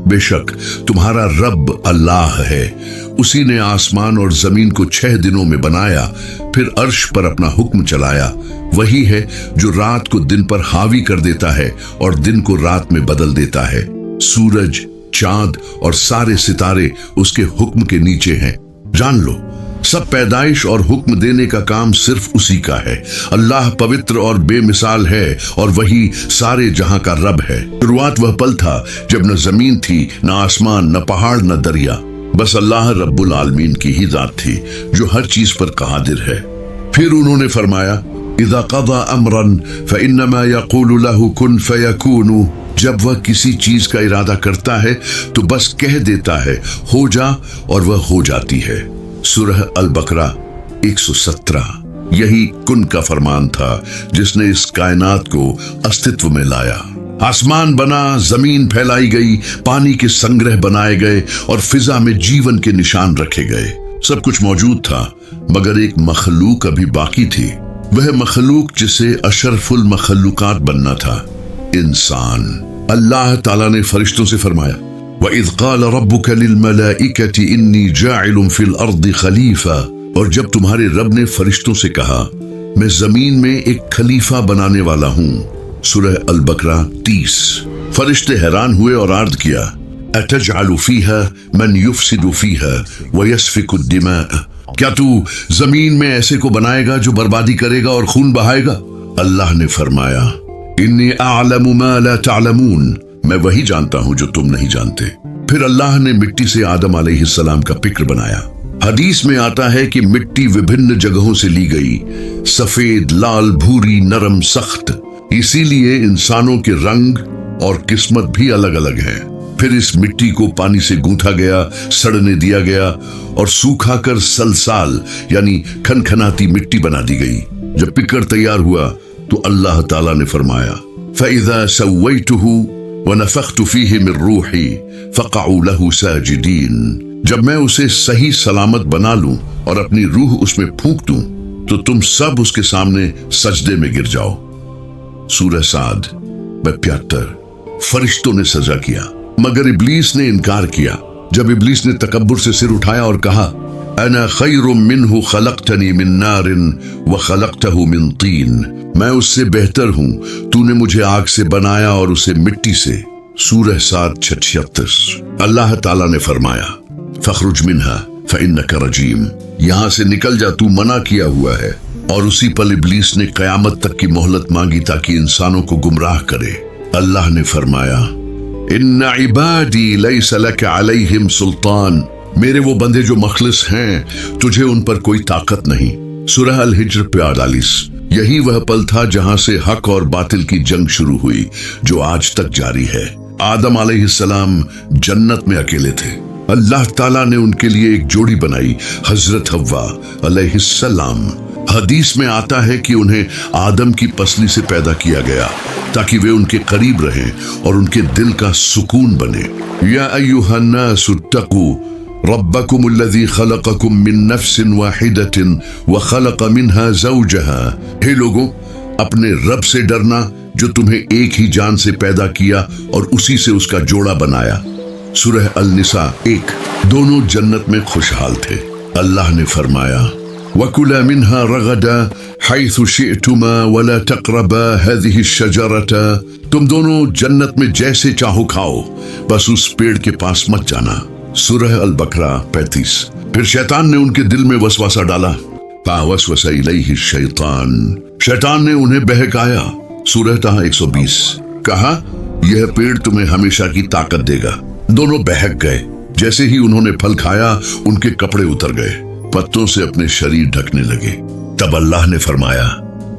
बेशक तुम्हारा रब अल्लाह है, उसी ने आसमान और जमीन को 6 दिनों में बनाया, फिर अर्श पर अपना हुक्म चलाया। वही है जो रात को दिन पर हावी कर देता है और दिन को रात में बदल देता है। सूरज, चांद और सारे सितारे उसके हुक्म के नीचे हैं। जान लो, सब पैदाइश और हुक्म देने का काम सिर्फ उसी का है। अल्लाह पवित्र और बेमिसाल है और वही सारे जहां का रब है। शुरुआत वह पल था जब न जमीन थी, न आसमान, न पहाड़, न दरिया। बस अल्लाह रब्बुल आलमीन की ही जात थी जो हर चीज पर कादिर है। फिर उन्होंने फरमाया, इज़ा क़ज़ा अमरन फ़इन्नमा यक़ूलु लहु कुन फ़यकूनु। जब वह किसी चीज का इरादा करता है तो बस कह देता है हो जा, और वह हो जाती है। सूरह अल बकरा 117। यही कुन का फरमान था जिसने इस कायनात को अस्तित्व में लाया। आसमान बना, जमीन फैलाई गई, पानी के संग्रह बनाए गए और फिजा में जीवन के निशान रखे गए। सब कुछ मौजूद था, मगर एक मखलूक अभी बाकी थी। वह मखलूक जिसे अशरफुल मखलूकात बनना था, इंसान। अल्लाह ताला ने फरिश्तों से फरमाया, वइज़ क़ाल रब्बुका लिल-मलाइकति इन्नी जाइलुन फिल अर्दि खलीफा। और जब तुम्हारे रब ने फरिश्तों से कहा, मैं जमीन में एक खलीफा बनाने वाला हूँ। सूरह अल बकरा 30। फरिश्ते हैरान हुए और अर्ज किया, अतजअलु फीहा मन युफ्सिदु फीहा व यस्फिकु दिमा। क्या तू जमीन में ऐसे को बनाएगा जो बर्बादी करेगा और खून बहाएगा? अल्लाह ने फरमाया, इन्नी अअलमु मा ला तअलमून। मैं वही जानता हूं जो तुम नहीं जानते। फिर अल्लाह ने मिट्टी से आदम अलैहिस्सलाम का पिक्र बनाया। हदीस में आता है कि मिट्टी विभिन्न जगहों से ली गई, सफेद, लाल, भूरी, नरम, सख्त। इसीलिए इंसानों के रंग और किस्मत भी अलग अलग है। फिर इस मिट्टी को पानी से गूंथा गया, सड़ने दिया गया और सूखा कर सलसाल यानी खनखनाती मिट्टी बना दी गई। जब पिक्र तैयार हुआ तो अल्लाह ताला ने फरमाया, फ़इज़ा सव्वैतुहु व नफ़ख़्तु फ़ीहि मिन रूही फ़क़अू लहू साजिदीन। जब मैं उसे सही सलामत बना लूं और अपनी रूह उसमें फूंक दूं तो तुम सब उसके सामने सजदे में गिर जाओ। सूरह साद 72। फरिश्तों ने सजदा किया, मगर इब्लीस ने इनकार किया। जब इब्लीस ने तकब्बुर से सिर उठाया और कहा, अना खैरुम मिन्हु खलक़तनी मिन नारिन व खलक़तहु मिन तीन। मैं उससे बेहतर हूं, तूने मुझे आग से बनाया और उसे मिट्टी से। सूरह साद 76। अल्लाह ताला ने फरमाया, फ़ख़रुज मिन्हा फ़इन्नका रजीम। यहाँ से निकल जा, तू मना किया हुआ है। और उसी पल इब्लीस ने क़यामत तक की मोहलत मांगी ताकि इंसानों को गुमराह करे। अल्लाह ने फरमाया, इन्ना इबादी लैसा लका अलैहिम सुल्तान। मेरे वो बंदे जो मखलिस हैं, तुझे उन पर कोई ताकत नहीं। सूरह अल हिज्र 42। यही वह पल था जहां से हक और बातिल की जंग शुरू हुई, जो आज तक जारी है। आदम अलैहिस्सलाम जन्नत में अकेले थे। अल्लाह ताला ने उनके लिए एक जोड़ी बनाई, हजरत हव्वा अलैहिस्सलाम। हदीस में आता है कि उन्हें आदम की पसली से पैदा किया गया ताकि वे उनके करीब रहें और उनके दिल का सुकून बने। या अय्युहन्नासु इत्तक़ू रब्बकुमुल्लज़ी खलक़कुम मिन नफ्सिन वाहिदतिन व खलक़ मिन्हा ज़ौजहा। हे लोगों, अपने रब से डरना जो तुम्हें एक ही जान से पैदा किया और उसी से उसका जोड़ा बनाया। सूरह अल निसा 1। दोनों जन्नत में खुशहाल थे। अल्लाह ने फरमाया, वकुला मिन्हा रगदा हैथु शिअतुमा वला तक़रबा हाज़िहि शजरता। तुम दोनों जन्नत में जैसे चाहो खाओ, बस उस पेड़ के पास मत जाना। सूरह अल बकरा 35। फिर शैतान ने उनके दिल में वसवासा डाला, फ़वस्वसा इलैहि शैतान। शैतान ने उन्हें बहकाया। सूरह ताहा 120। कहा, यह पेड़ तुम्हें हमेशा की ताकत देगा। दोनों बहक गए। जैसे ही उन्होंने फल खाया, उनके कपड़े उतर गए, पत्तों से अपने शरीर ढकने लगे। तब अल्लाह ने फरमाया,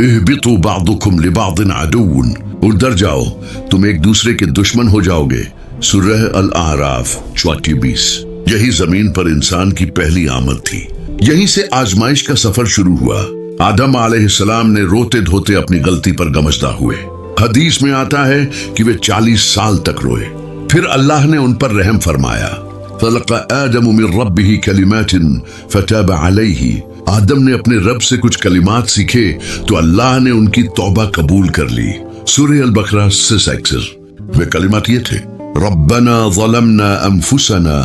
इहबितु बादुकुम लिबादिन अदुव्वुन। उधर जाओ, तुम एक दूसरे के दुश्मन हो जाओगे। सूरह अल आराफ 34। यही जमीन पर इंसान की पहली आमद थी। यहीं से आजमाइश का सफर शुरू हुआ। आदम अलैहिस्सलाम ने रोते धोते अपनी गलती पर गमज़दा हुए। हदीस में आता है कि वे 40 साल तक रोए। फिर अल्लाह ने उन पर रहम फरमाया। फ़लक़ा आदम मिन रब्बिही कलिमातिन फ़ताब अलैहि। आदम ने अपने रब से कुछ कलिमात सीखे तो अल्लाह ने उनकी तौबा कबूल कर ली। सूरह अल बकरा 6। वे कलिमात ये थे, रब्बना ज़लमना अनफुसना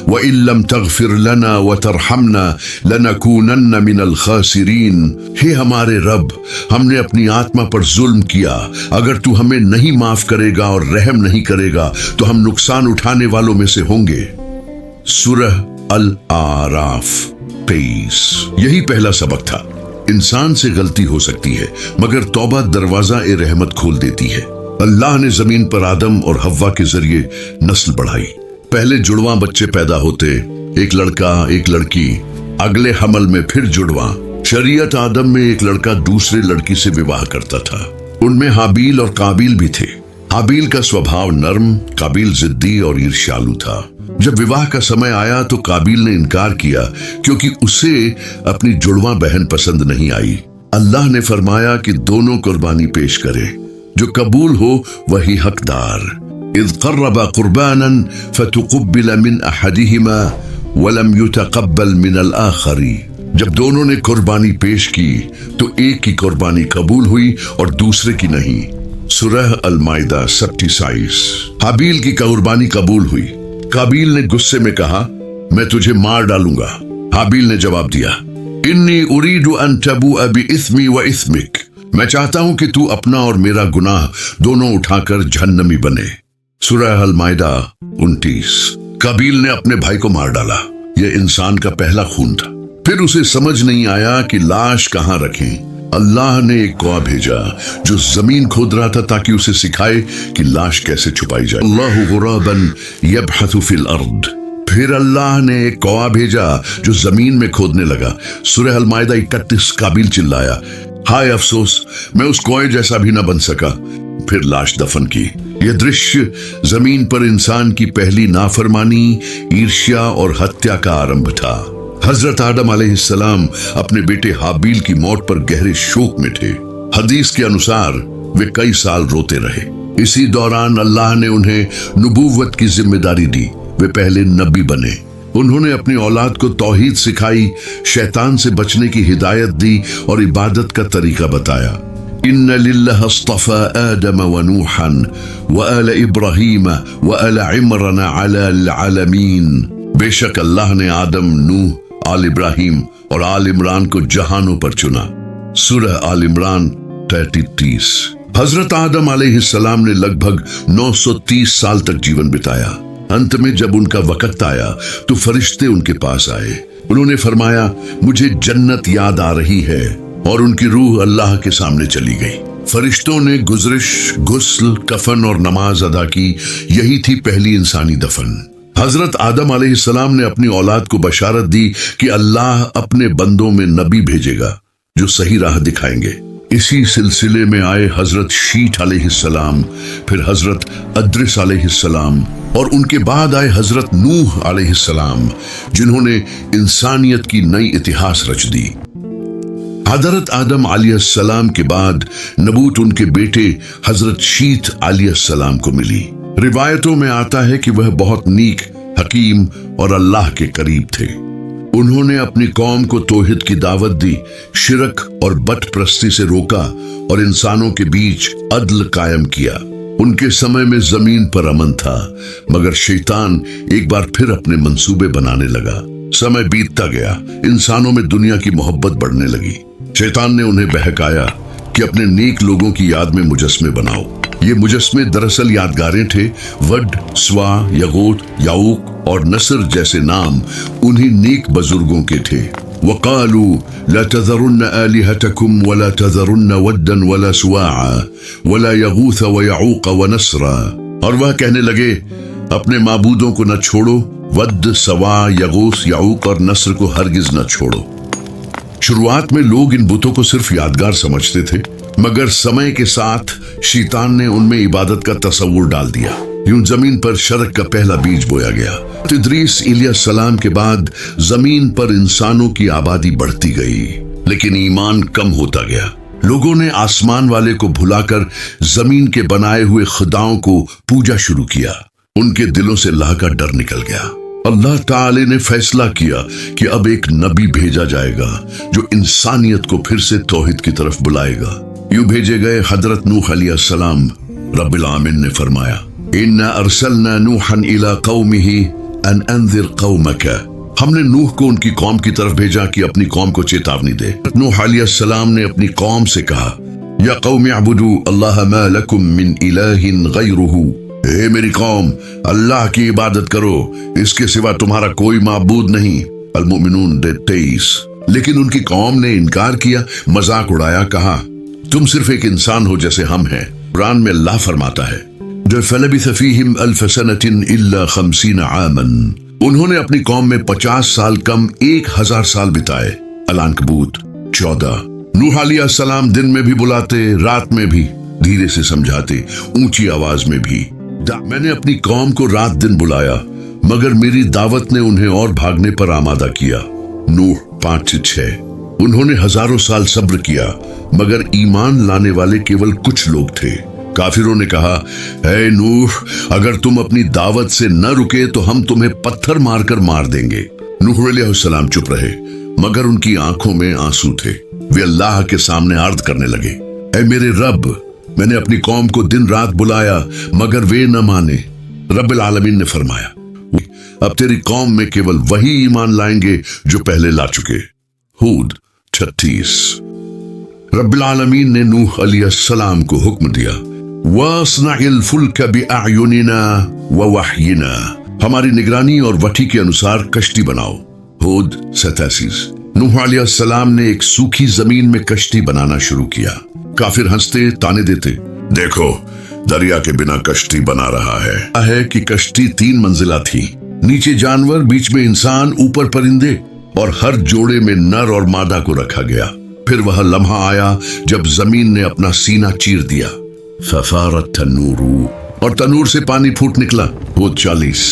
व इल्लम तग़फिर लना व तरहमना लनकूनन्ना मिनल खासिरीन। हे हमारे रब, हमने अपनी आत्मा पर जुल्म किया, अगर तू हमें नहीं माफ करेगा और रहम नहीं करेगा तो हम नुकसान उठाने वालों में से होंगे। सूरह अल आराफ 23। यही पहला सबक था। इंसान से गलती हो सकती है, मगर तौबा दरवाजा ए रहमत खोल देती है। अल्लाह ने जमीन पर आदम और हव्वा के जरिए नस्ल बढ़ाई। पहले जुड़वा बच्चे पैदा होते, एक लड़का एक लड़की, अगले हमल में फिर जुड़वा। शरीयत आदम में एक लड़का दूसरे लड़की से विवाह करता था। उनमें हाबील और काबिल भी थे। हाबील का स्वभाव नर्म, काबिल जिद्दी और ईर्ष्यालु था। जब विवाह का समय आया तो काबिल ने इनकार किया, क्योंकि उसे अपनी जुड़वा बहन पसंद नहीं आई। अल्लाह ने फरमाया कि दोनों कुर्बानी पेश करें, जो कबूल हो वही हकदार। इज़ क़र्रबा क़ुरबानन फ़तुक़ुब्बिल मिन अहदिहिमा वलम युतक़ब्बल मिनल आख़री। जब दोनों ने कुर्बानी पेश की तो एक की कुर्बानी कबूल हुई और दूसरे की नहीं। सूरह अल माइदा 27। हाबील की कुर्बानी कबूल हुई। काबिल ने गुस्से में कहा, मैं तुझे मार डालूंगा। हाबील ने जवाब दिया, इन्नी उरीदु अन तबूअ बिइस्मी व इस्मिक। मैं चाहता हूं कि तू अपना और मेरा गुनाह दोनों उठाकर जहन्नमी बने। सूरह अल माइदा 29। काबिल ने अपने भाई को मार डाला। यह इंसान का पहला खून था। फिर उसे समझ नहीं आया कि लाश कहां रखें। अल्लाह ने एक कौवा भेजा जो जमीन खोद रहा था, ताकि उसे सिखाए कि लाश कैसे छुपाई जाए। अल्लाहु गुराबन यबहथु फिल अर्द। फिर अल्लाह ने एक कौवा भेजा जो जमीन में खोदने लगा। सूरह अल माइदा 31। काबिल चिल्लाया, हाय अफसोस, मैं उस कौवे जैसा भी न बन सका। फिर लाश दफन की। यह दृश्य जमीन पर इंसान की पहली नाफरमानी, ईर्ष्या और हत्या का आरंभ था। हजरत आदम अलैहिस्सलाम अपने बेटे हाबील की मौत पर गहरे शोक में थे। हदीस के अनुसार वे कई साल रोते रहे। इसी दौरान अल्लाह ने उन्हें नबूवत की जिम्मेदारी दी। वे पहले नबी बने। उन्होंने अपनी औलाद को तौहीद सिखाई, शैतान से बचने की हिदायत दी और इबादत का तरीका बताया। इन्ना लिल्लाह अस्तफ़ा आदम व नूहन व आल इब्राहीम व आल इमरान अला आलमीन। बेशक अल्लाह ने आदम, नूह, आल इब्राहिम और आल इमरान को जहानों पर चुना। सूरह आल इमरान 33। हजरत आदम अलैहिस्सलाम ने लगभग 930 साल तक जीवन बिताया। अंत में जब उनका वक्त आया तो फरिश्ते उनके पास आए। उन्होंने फरमाया, मुझे जन्नत याद आ रही है, और उनकी रूह अल्लाह के सामने चली गई। फरिश्तों ने गुज़रिश, गुस्ल, कफन और नमाज अदा की। यही थी पहली इंसानी दफन। हजरत आदम अलैहिस्सलाम ने अपनी औलाद को बशारत दी कि अल्लाह अपने बंदों में नबी भेजेगा जो सही राह दिखाएंगे। इसी सिलसिले में आए हजरत शीत अलैहिस्सलाम, फिर हजरत अद्रिस अलैहिस्सलाम और उनके बाद आए हजरत नूह अलैहिस्सलाम, जिन्होंने इंसानियत की नई इतिहास रच दी। हजरत आदम अलैहिस्सलाम के बाद नबूत उनके बेटे हजरत शीत अलैहिस्सलाम को मिली। रिवायतों में आता है कि वह बहुत नीक, हकीम और अल्लाह के करीब थे। उन्होंने अपनी कौम को तौहीद की दावत दी, शिरक और बत प्रस्ती से रोका और इंसानों के बीच अदल कायम किया। उनके समय में जमीन पर अमन था, मगर शैतान एक बार फिर अपने मंसूबे बनाने लगा। समय बीतता गया, इंसानों में दुनिया की मोहब्बत बढ़ने लगी। शैतान ने उन्हें बहकाया कि अपने नेक लोगों की याद में मुजस्मे बनाओ। ये मुजस्मे दरअसल यादगारें थे। वड, स्वा, यगूत, याऊक और नसर जैसे नाम उन्हीं नेक बुजुर्गों के थे। वक़ालू ला तज़रुन्न आलिहतकुम वला तज़रुन्न वद्दन वला सुवाआ वला यगूथ व याऊक व नसरा। और वह कहने लगे, अपने माबूदों को न छोड़ो, वद, सवा, यगूस, याऊक और नसर को हरगिज न छोड़ो। शुरुआत में लोग इन बुतों को सिर्फ यादगार समझते थे, मगर समय के साथ शैतान ने उनमें इबादत का तस्वुर डाल दिया। यूं जमीन पर शरक का पहला बीज बोया गया। इद्रीस अलैहिस्सलाम के बाद जमीन पर इंसानों की आबादी बढ़ती गई, लेकिन ईमान कम होता गया। लोगों ने आसमान वाले को भुलाकर जमीन के बनाए हुए खुदाओं को पूजा शुरू किया। उनके दिलों से अल्लाह का डर निकल गया। अल्लाह ताला ने फैसला किया कि अब एक नबी भेजा जाएगा जो इंसानियत को फिर से तौहीद की तरफ बुलाएगा। यूं भेजे गए हजरत नूह अलैहिस्सलाम। रब्बिल आमीन ने फरमाया, इन्ना अरसलना नूहन इला कौमिही अन अंज़िर कौमक, हमने नूह को उनकी कौम की तरफ भेजा कि अपनी कौम को चेतावनी दे। नूह अलैहिस्सलाम ने अपनी कौम से कहा, या कौम अबुदू अल्लाह मा लकुम मिन इलाहिन गैरुहु, हे मेरी कौम, अल्लाह की इबादत करो, इसके सिवा तुम्हारा कोई माबूद नहीं। अल-मुमिनून 23। लेकिन उनकी कौम ने इनकार किया, मजाक उड़ाया, कहा तुम सिर्फ एक इंसान हो जैसे हम हैं। कुरान में अल्लाह फरमाता है, जो फलबिथ फीहिम अल्फ सनतिन इल्ला 50 आमन, उन्होंने अपनी कौम में 50 साल कम 1000 साल बिताए। अल-अनकबूत 14। नूह अलैहिस्सलाम दिन में भी बुलाते, रात में भी, धीरे से समझाते, ऊंची आवाज में भी। मैंने अपनी कौम को रात दिन बुलाया, मगर मेरी दावत ने उन्हें और भागने पर आमादा किया। नूह 5-6। उन्होंने हजारों साल सब्र किया, मगर ईमान लाने वाले केवल कुछ लोग थे। काफिरों ने कहा, ऐ नूह, अगर तुम अपनी दावत से न रुके तो हम तुम्हें पत्थर मारकर मार देंगे। नूह अलैहिस्सलाम चुप रहे, मगर उनकी आंखों में आंसू थे। वे अल्लाह के सामने अर्ज करने लगे, ऐ मेरे रब, मैंने अपनी कौम को दिन रात बुलाया, मगर वे न माने। रब्बुल आलमीन ने फरमाया, अब तेरी कौम में केवल वही ईमान लाएंगे जो पहले ला चुके। हूद 36। रब्बुल आलमीन ने नूह अलैहिस्सलाम को हुक्म दिया, वास्नइल फुल्क बिअयुनिना व वहयिना, हमारी निगरानी और वठी के अनुसार कश्ती बनाओ। हूद 87। नूह अलैहिस्सलाम ने एक सूखी जमीन में कश्ती बनाना शुरू किया। काफिर हंसते, ताने देते, देखो दरिया के बिना कश्ती बना रहा है कि कश्ती 3 मंजिला थी, नीचे जानवर, बीच में इंसान, ऊपर परिंदे, और हर जोड़े में नर और मादा को रखा गया। फिर वह लम्हा आया जब जमीन ने अपना सीना चीर दिया। फफारत तन्नूरू, और तनूर से पानी फूट निकला। वो 40।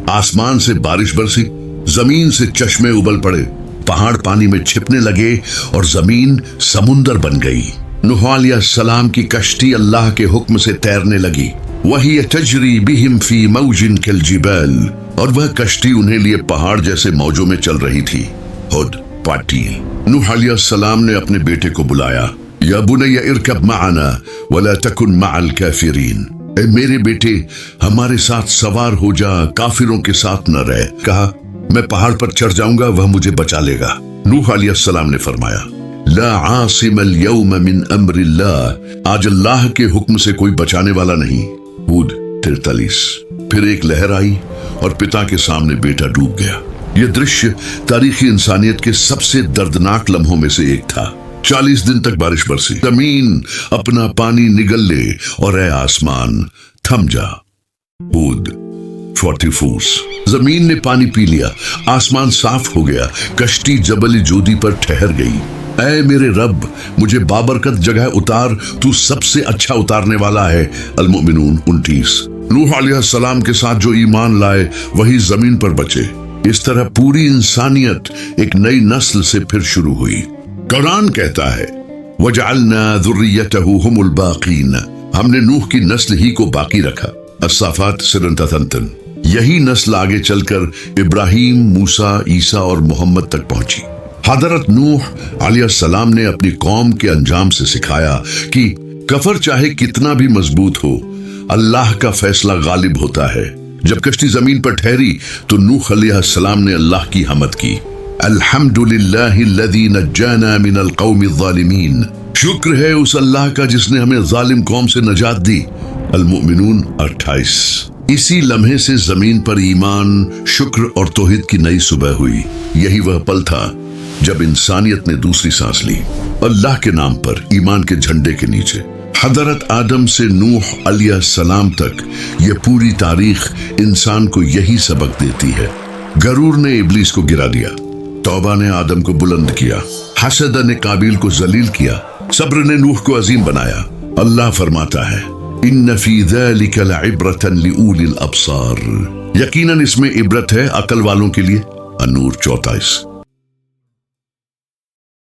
आसमान से बारिश बरसी, जमीन से चश्मे उबल पड़े, पहाड़ पानी में छिपने लगे और जमीन समुंदर बन गई। नूह अलैहिस्सलाम की कश्ती अल्लाह के हुक्म से तैरने लगी। वही तजरी बिहिम फी मौजिन कल जिबाल, और वह कश्ती उन्हें लिए पहाड़ जैसे मौजों में चल रही थी। हुद 40। नूह अलैहिस्सलाम ने अपने बेटे को बुलाया, या बुनैया इरकब माअना वला तकुन मअल काफिरीन, ए मेरे बेटे, हमारे साथ सवार हो जा, काफिरों के साथ न रह। कहा, मैं पहाड़ पर चढ़ जाऊंगा, वह मुझे बचा लेगा। नूह अलैहिस्सलाम ने फरमाया, ला आसिम अल यौम मिन अम्रिल्लाह, आज अल्लाह के हुक्म से कोई बचाने वाला नहीं। हूद 43। फिर एक लहर आई और पिता के सामने बेटा डूब गया। यह दृश्य तारीखी इंसानियत के सबसे दर्दनाक लम्हों में से एक था। 40 दिन तक बारिश बरसी, जमीन अपना पानी निगल ले, और ऐ आसमान थम जा। हूद 44। जमीन ने पानी पी लिया, आसमान साफ हो गया, कश्ती जबल जोदी पर ठहर गई। ऐ मेरे रब, मुझे बाबरकत जगह उतार, तू सबसे अच्छा उतारने वाला है। अल-मुमिनून 29। नूह अलैहिस्सलाम के साथ जो ईमान लाए वही जमीन पर बचे। इस तरह पूरी इंसानियत एक नई नस्ल से फिर शुरू हुई। कुरान कहता है, वजअलना ज़ुर्रियतहु हुमुल बाक़ीन, हमने नूह की नस्ल ही को बाकी रखा। अस-साफ़ात 57। यही नस्ल आगे चलकर इब्राहीम, मूसा, ईसा और मोहम्मद तक पहुंची। हज़रत नूह अलैहिस्सलाम ने अपनी कौम के अंजाम से सिखाया कि कफर चाहे कितना भी मजबूत हो, अल्लाह का फैसला गालिब होता है। जब कश्ती जमीन पर ठहरी तो नूह अलैहिस्सलाम ने अल्लाह की हमद की, अल्हम्दुलिल्लाहिल्लज़ी नज्जाना मिनल क़ौमिज़ ज़ालिमीन, शुक्र है उस अल्लाह का जिसने हमें जालिम कौम से नजात दी। अल-मुमिनून 28। इसी लम्हे से जमीन पर ईमान, शुक्र और तौहीद की नई सुबह हुई। यही वह पल था जब इंसानियत ने दूसरी सांस ली, अल्लाह के नाम पर, ईमान के झंडे के नीचे। हज़रत आदम से नूह अलैहिस्सलाम तक यह पूरी तारीख इंसान को यही सबक देती है। गरूर ने इब्लीस को गिरा दिया, तौबा ने आदम को बुलंद किया, हसद ने काबिल को जलील किया, सब्र ने नूह को अजीम बनाया। अल्लाह फरमाता है, इन्न फी ज़ालिका लइब्रतन लिउलिल अब्सार, यकीनन इसमें इबरत है अकल वालों के लिए। अन-नूर 34।